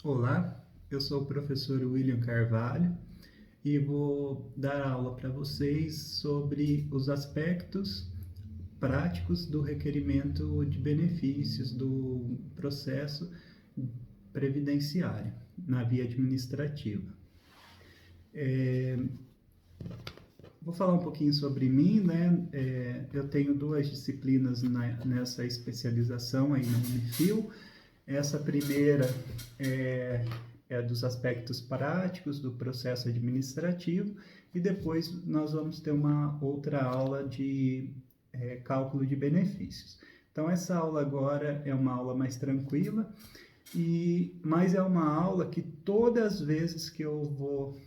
Olá, eu sou o professor William Carvalho e vou dar aula para vocês sobre os aspectos práticos do requerimento de benefícios do processo previdenciário na via administrativa. Vou falar um pouquinho sobre mim, né? Eu tenho duas disciplinas nessa especialização aí na Unifil. Essa primeira é dos aspectos práticos do processo administrativo e depois nós vamos ter uma outra aula de cálculo de benefícios. Então essa aula agora é uma aula mais tranquila, mas é uma aula que todas as vezes que eu vou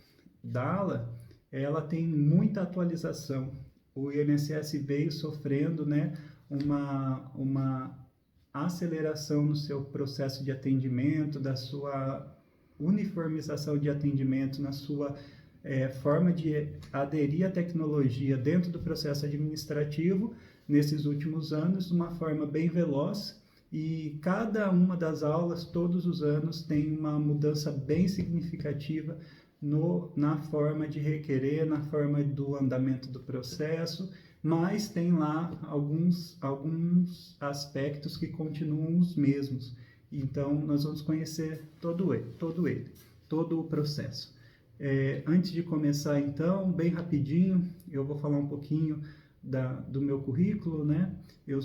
dá-la, ela tem muita atualização. O INSS veio sofrendo, né, uma aceleração no seu processo de atendimento, da sua uniformização de atendimento, na sua forma de aderir à tecnologia dentro do processo administrativo nesses últimos anos, de uma forma bem veloz. E cada uma das aulas, todos os anos, tem uma mudança bem significativa na forma de requerer, na forma do andamento do processo, mas tem lá alguns aspectos que continuam os mesmos. Então, nós vamos conhecer todo o processo. Antes de começar, então, bem rapidinho, eu vou falar um pouquinho do meu currículo, né? Eu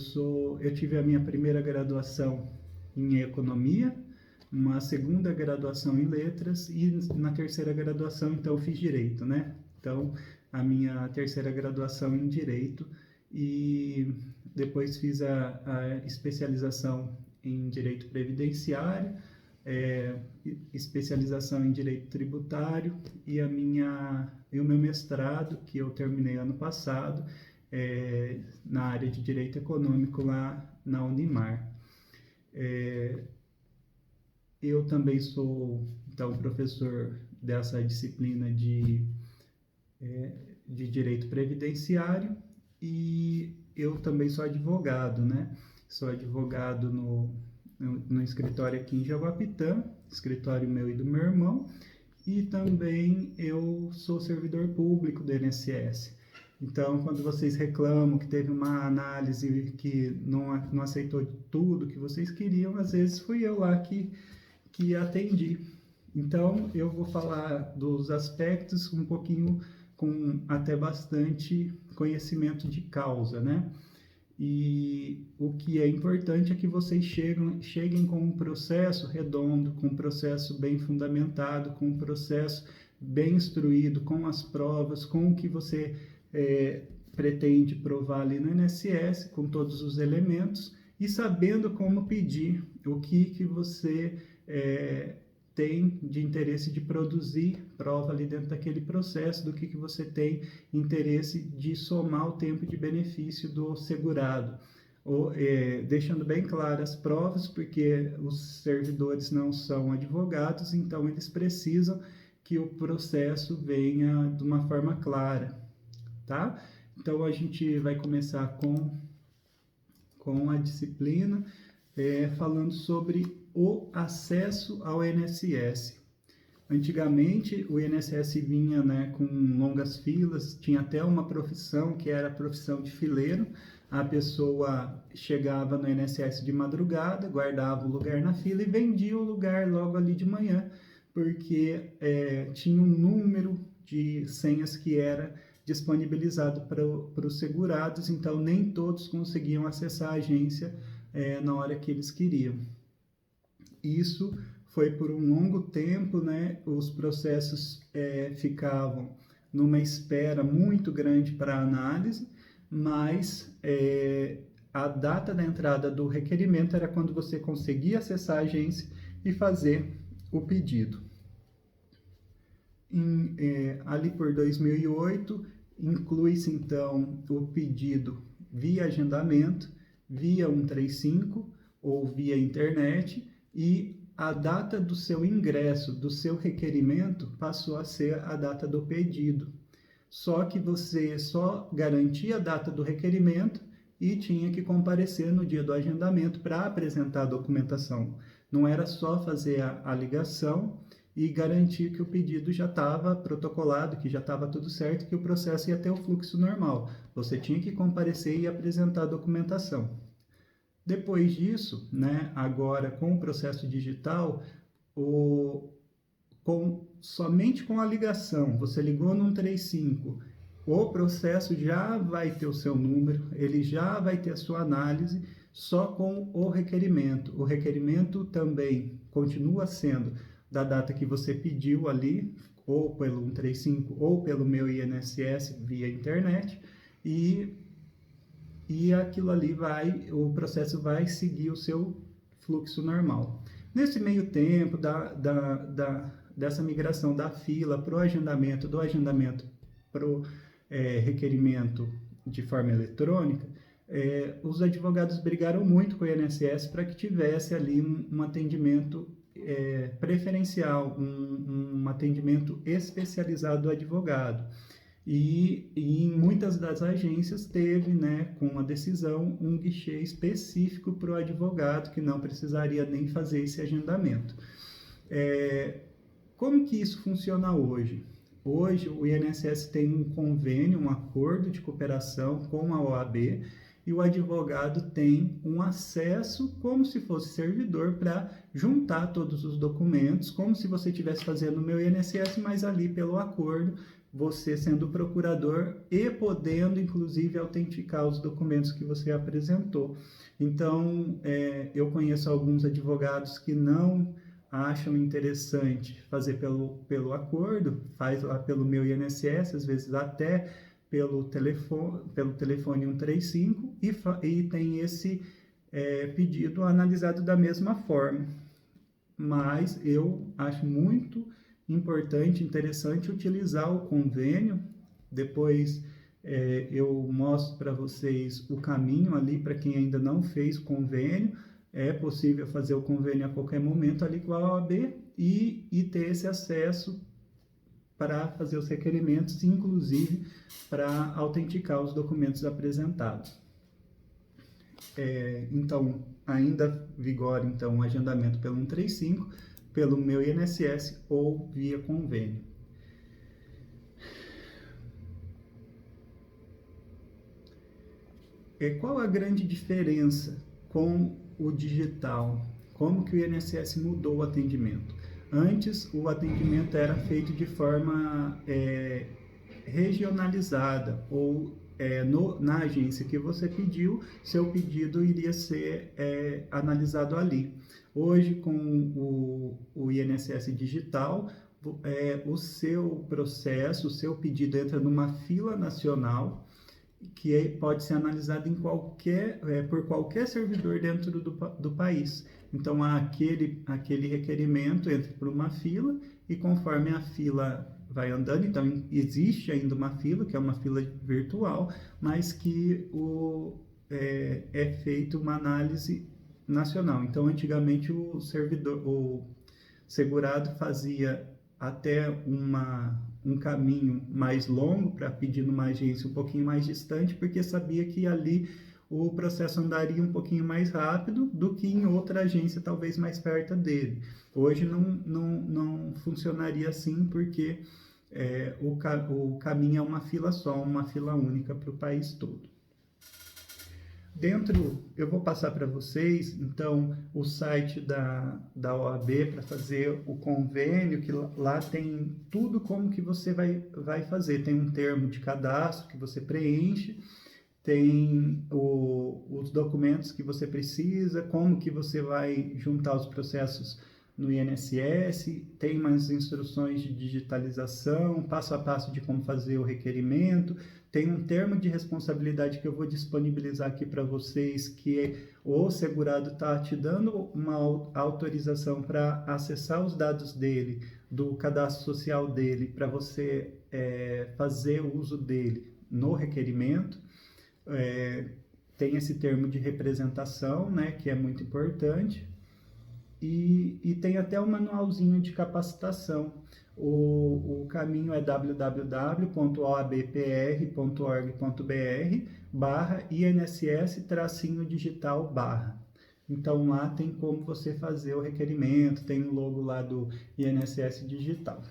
tive a minha primeira graduação em economia, uma segunda graduação em letras e na terceira graduação, então, eu fiz direito, né? Então, a minha terceira graduação em direito e depois fiz a especialização em direito previdenciário, especialização em direito tributário e o meu mestrado, que eu terminei ano passado, na área de direito econômico lá na Unimar. Eu também sou, então, professor dessa disciplina de direito previdenciário e eu também sou advogado, né? Sou advogado no escritório aqui em Jaguapitã, escritório meu e do meu irmão, e também eu sou servidor público do INSS. Então, quando vocês reclamam que teve uma análise que não aceitou tudo que vocês queriam, às vezes fui eu lá que atendi. Então, eu vou falar dos aspectos um pouquinho com até bastante conhecimento de causa, né? E o que é importante é que vocês cheguem com um processo redondo, com um processo bem fundamentado, com um processo bem instruído, com as provas, com o que você pretende provar ali no INSS, com todos os elementos, e sabendo como pedir, o que você tem de interesse de produzir prova ali dentro daquele processo, do que você tem interesse de somar o tempo de benefício do segurado. Deixando bem claras as provas, porque os servidores não são advogados, então eles precisam que o processo venha de uma forma clara, tá? Então, a gente vai começar com a disciplina, falando sobre o acesso ao INSS. Antigamente, o INSS vinha, né, com longas filas, tinha até uma profissão que era a profissão de fileiro. A pessoa chegava no INSS de madrugada, guardava o lugar na fila e vendia o lugar logo ali de manhã, porque tinha um número de senhas que era disponibilizado para os segurados, então nem todos conseguiam acessar a agência na hora que eles queriam. Isso foi por um longo tempo, né? Os processos ficavam numa espera muito grande para análise, mas a data da entrada do requerimento era quando você conseguia acessar a agência e fazer o pedido. Ali por 2008, inclui-se então o pedido via agendamento, via 135 ou via internet, e a data do seu ingresso, do seu requerimento, passou a ser a data do pedido. Só que você só garantia a data do requerimento e tinha que comparecer no dia do agendamento para apresentar a documentação Não era só fazer a ligação e garantir que o pedido já estava protocolado, que já estava tudo certo, que o processo ia ter o fluxo normal. Você tinha que comparecer e apresentar a documentação. Depois disso, né, agora com o processo digital, somente com a ligação, você ligou no 135, o processo já vai ter o seu número, ele já vai ter a sua análise, só com o requerimento. O requerimento também continua sendo da data que você pediu ali, ou pelo 135, ou pelo meu INSS via internet, e aquilo ali o processo vai seguir o seu fluxo normal. Nesse meio tempo dessa migração da fila para o agendamento, do agendamento para o requerimento de forma eletrônica, os advogados brigaram muito com o INSS para que tivesse ali um atendimento preferencial, um atendimento especializado do advogado. E em muitas das agências teve, né, com a decisão, um guichê específico para o advogado, que não precisaria nem fazer esse agendamento. Como que isso funciona hoje? Hoje o INSS tem um convênio, um acordo de cooperação com a OAB, e o advogado tem um acesso como se fosse servidor para juntar todos os documentos, como se você estivesse fazendo o meu INSS, mas ali pelo acordo, você sendo procurador e podendo, inclusive, autenticar os documentos que você apresentou. Então, eu conheço alguns advogados que não acham interessante fazer pelo acordo, faz lá pelo meu INSS, às vezes até pelo telefone 135, e tem esse pedido analisado da mesma forma. Mas eu acho muito importante, interessante utilizar o convênio. Depois eu mostro para vocês o caminho ali para quem ainda não fez convênio. É possível fazer o convênio a qualquer momento ali com a OAB e ter esse acesso para fazer os requerimentos, inclusive para autenticar os documentos apresentados. Então, ainda vigora então, o agendamento pelo 135, pelo meu INSS ou via convênio. Qual a grande diferença com o digital? Como que o INSS mudou o atendimento? Antes, o atendimento era feito de forma regionalizada, ou na agência que você pediu, seu pedido iria ser analisado ali. Hoje, com o INSS digital, o seu processo, o seu pedido entra numa fila nacional, que pode ser analisado por qualquer servidor dentro do país. Então, aquele requerimento entra por uma fila, e conforme a fila vai andando, então existe ainda uma fila, que é uma fila virtual, mas que é feita uma análise nacional. Então, antigamente o segurado fazia até um caminho mais longo para pedir numa agência um pouquinho mais distante, porque sabia que ali o processo andaria um pouquinho mais rápido do que em outra agência, talvez mais perto dele. Hoje não funcionaria assim, porque o caminho é uma fila só, uma fila única para o país todo. Eu vou passar para vocês, então, o site da OAB para fazer o convênio, que lá tem tudo como que você vai fazer. Tem um termo de cadastro que você preenche, tem os documentos que você precisa, como que você vai juntar os processos no INSS, tem umas instruções de digitalização, passo a passo de como fazer o requerimento, tem um termo de responsabilidade que eu vou disponibilizar aqui para vocês, que o segurado está te dando uma autorização para acessar os dados dele, do cadastro social dele, para você fazer o uso dele no requerimento. Tem esse termo de representação, né, que é muito importante. E tem até um manualzinho de capacitação. O caminho é www.oabpr.org.br/INSS-digital/. Então lá tem como você fazer o requerimento, tem o logo lá do INSS Digital.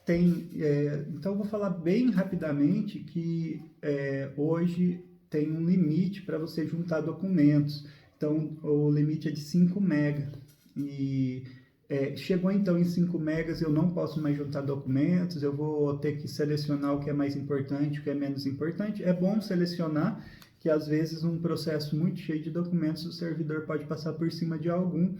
Então eu vou falar bem rapidamente que hoje tem um limite para você juntar documentos. Então o limite é de 5 MB. E chegou então em 5 megas, eu não posso mais juntar documentos, eu vou ter que selecionar o que é mais importante, o que é menos importante. É bom selecionar, que às vezes um processo muito cheio de documentos, o servidor pode passar por cima de algum.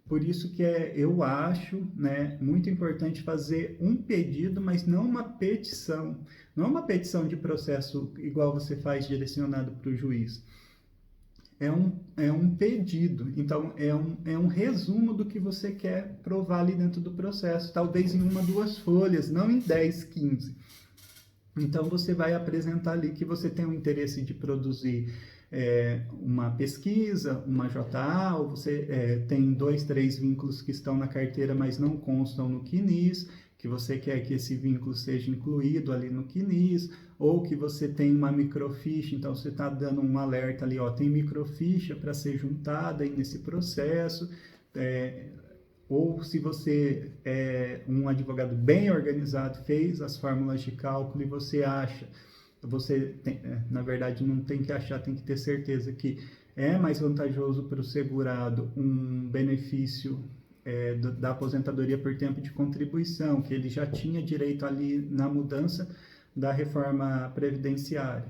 Por isso que eu acho, né, muito importante fazer um pedido, mas não uma petição. Não é uma petição de processo igual você faz direcionado para o juiz. É um pedido, então é um resumo do que você quer provar ali dentro do processo, talvez em 1, 2 folhas, não em 10, 15. Então você vai apresentar ali que você tem o interesse de produzir uma pesquisa, uma JA, ou você tem 2, 3 vínculos que estão na carteira, mas não constam no CNIS, que você quer que esse vínculo seja incluído ali no CNIS, ou que você tem uma microficha, então você está dando um alerta ali, ó, tem microficha para ser juntada aí nesse processo, ou se você é um advogado bem organizado, fez as fórmulas de cálculo e você acha, na verdade não tem que achar, tem que ter certeza que é mais vantajoso para o segurado um benefício da aposentadoria por tempo de contribuição, que ele já tinha direito ali na mudança da reforma previdenciária,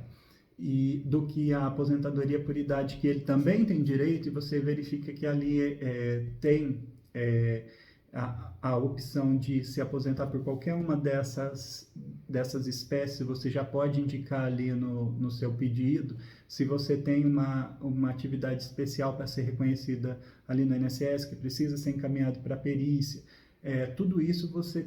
e do que a aposentadoria por idade, que ele também tem direito, e você verifica que ali tem a opção de se aposentar por qualquer uma dessas espécies, você já pode indicar ali no seu pedido. Se você tem uma atividade especial para ser reconhecida ali no INSS, que precisa ser encaminhado para a perícia, tudo isso você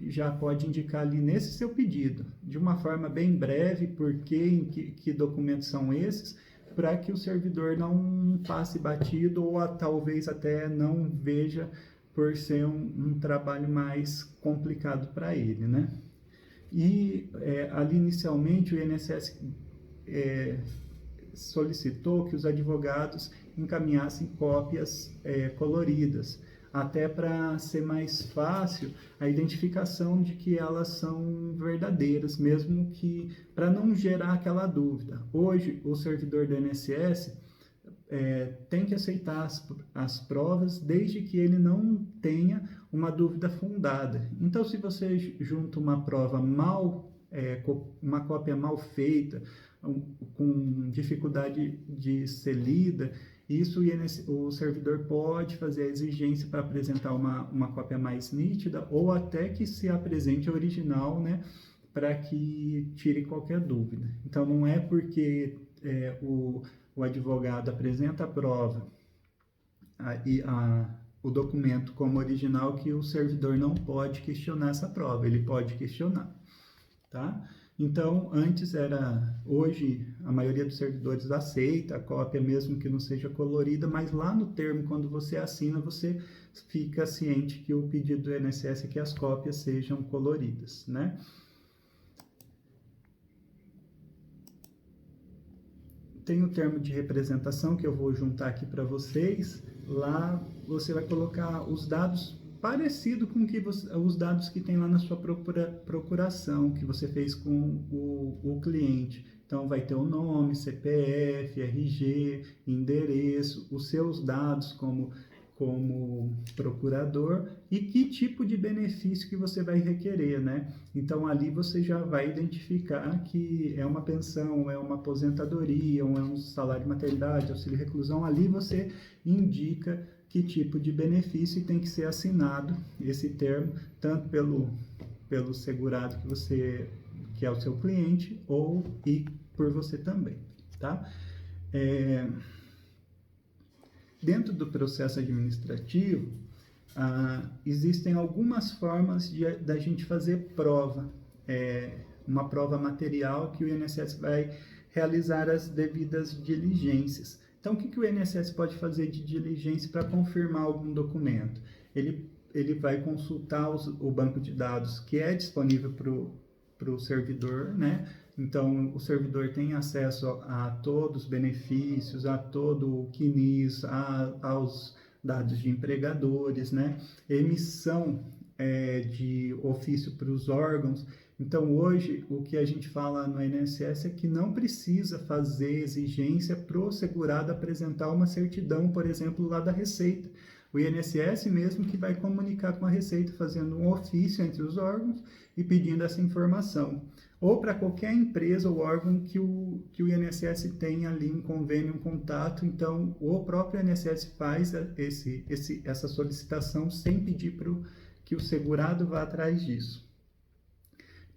já pode indicar ali nesse seu pedido, de uma forma bem breve, que documentos são esses, para que o servidor não passe batido ou talvez até não veja, por ser um trabalho mais complicado para ele, né? E ali inicialmente o INSS solicitou que os advogados encaminhassem cópias coloridas, até para ser mais fácil a identificação de que elas são verdadeiras, mesmo que para não gerar aquela dúvida. Hoje, o servidor do INSS tem que aceitar as provas desde que ele não tenha uma dúvida fundada. Então, se você junta uma prova uma cópia mal feita, com dificuldade de ser lida, isso o servidor pode fazer a exigência para apresentar uma cópia mais nítida, ou até que se apresente a original, né, para que tire qualquer dúvida. Então, não é porque o advogado apresenta a prova o documento como original que o servidor não pode questionar essa prova, ele pode questionar, tá? Então, hoje a maioria dos servidores aceita a cópia, mesmo que não seja colorida, mas lá no termo, quando você assina, você fica ciente que o pedido do INSS é que as cópias sejam coloridas, né? Tem o termo de representação que eu vou juntar aqui para vocês. Lá você vai colocar os dados parecido com os dados que tem lá na sua procuração, que você fez com o cliente. Então, vai ter o nome, CPF, RG, endereço, os seus dados como procurador e que tipo de benefício que você vai requerer, né? Então, ali você já vai identificar que é uma pensão, é uma aposentadoria, ou é um salário de maternidade, auxílio reclusão. Ali você indica que tipo de benefício, e tem que ser assinado esse termo, tanto pelo segurado que é o seu cliente, e por você também, tá? Dentro do processo administrativo, existem algumas formas da gente fazer prova, uma prova material que o INSS vai realizar as devidas diligências. Então, o que o INSS pode fazer de diligência para confirmar algum documento? Ele vai consultar o banco de dados que é disponível para o servidor, né? Então, o servidor tem acesso a todos os benefícios, a todo o CNIS, aos dados de empregadores, né? Emissão de ofício para os órgãos. Então, hoje, o que a gente fala no INSS é que não precisa fazer exigência para o segurado apresentar uma certidão, por exemplo, lá da Receita. O INSS mesmo que vai comunicar com a Receita, fazendo um ofício entre os órgãos e pedindo essa informação. Ou para qualquer empresa ou órgão que o INSS tenha ali um convênio, um contato, então o próprio INSS faz essa solicitação sem pedir que o segurado vá atrás disso.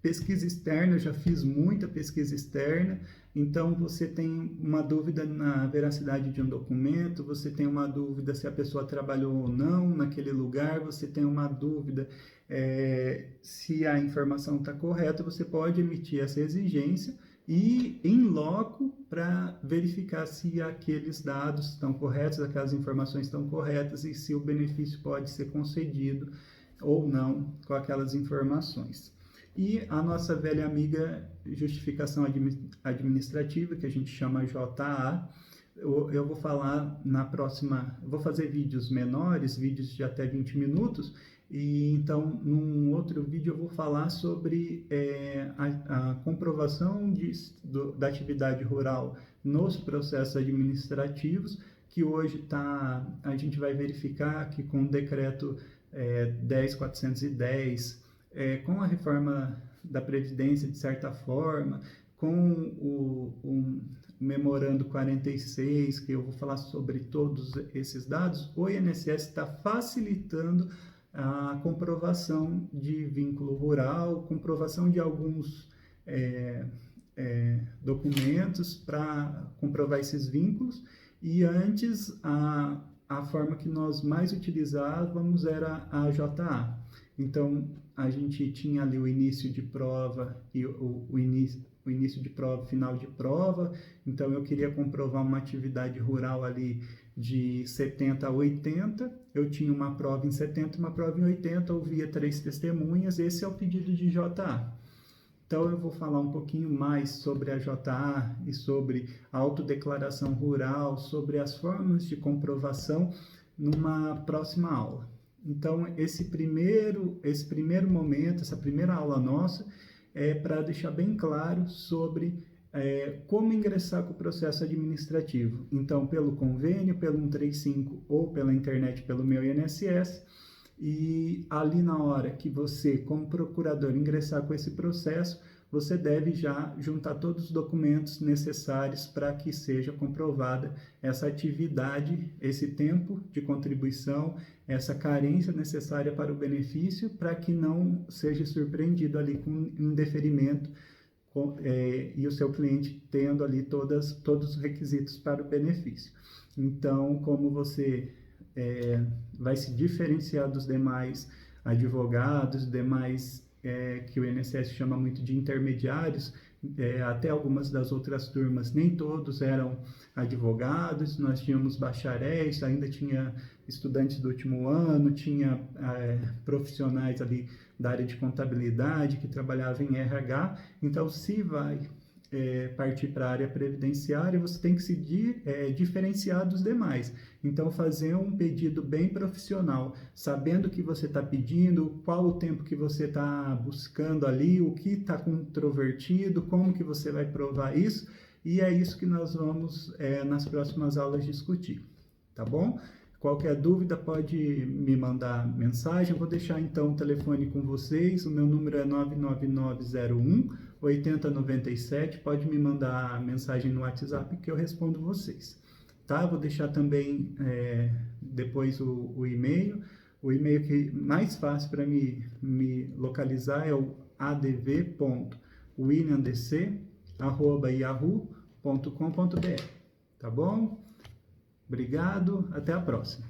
Pesquisa externa, eu já fiz muita pesquisa externa, então você tem uma dúvida na veracidade de um documento, você tem uma dúvida se a pessoa trabalhou ou não naquele lugar, você tem uma dúvida se a informação está correta, você pode emitir essa exigência e em loco para verificar se aqueles dados estão corretos, aquelas informações estão corretas e se o benefício pode ser concedido ou não com aquelas informações. E a nossa velha amiga justificação administrativa, que a gente chama JA, eu vou falar na próxima, vou fazer vídeos menores, vídeos de até 20 minutos, e então num outro vídeo eu vou falar sobre a comprovação da atividade rural nos processos administrativos, que hoje a gente vai verificar que com o decreto 10.410, com a reforma da Previdência, de certa forma, com o memorando 46, que eu vou falar sobre todos esses dados, o INSS está facilitando a comprovação de vínculo rural, comprovação de alguns documentos para comprovar esses vínculos, e antes a forma que nós mais utilizávamos era a JA. Então, a gente tinha ali o início de prova e o início de prova, final de prova. Então, eu queria comprovar uma atividade rural ali de 70 a 80. Eu tinha uma prova em 70, uma prova em 80, ouvia 3 testemunhas. Esse é o pedido de JA. Então, eu vou falar um pouquinho mais sobre a JA e sobre a autodeclaração rural, sobre as formas de comprovação numa próxima aula. Então, esse primeiro momento, essa primeira aula nossa, é para deixar bem claro sobre como ingressar com o processo administrativo. Então, pelo convênio, pelo 135 ou pela internet, pelo meu INSS. E ali na hora que você, como procurador, ingressar com esse processo, você deve já juntar todos os documentos necessários para que seja comprovada essa atividade, esse tempo de contribuição, essa carência necessária para o benefício, para que não seja surpreendido ali com indeferimento e o seu cliente tendo ali todos os requisitos para o benefício. Então, como você vai se diferenciar dos demais advogados, demais que o INSS chama muito de intermediários, até algumas das outras turmas, nem todos eram advogados, nós tínhamos bacharéis, ainda tinha estudantes do último ano, tinha profissionais ali da área de contabilidade que trabalhavam em RH. Então, se vai partir para a área previdenciária, você tem que se diferenciar dos demais. Então, fazer um pedido bem profissional, sabendo o que você está pedindo, qual o tempo que você está buscando ali, o que está controvertido, como que você vai provar isso, e é isso que nós vamos, nas próximas aulas, discutir, tá bom? Qualquer dúvida pode me mandar mensagem, eu vou deixar então o telefone com vocês, o meu número é 99901-8097, pode me mandar mensagem no WhatsApp que eu respondo vocês, tá? Vou deixar também depois o e-mail que mais fácil para me localizar é o adv.williamdc@yahoo.com.br, tá bom? Obrigado, até a próxima.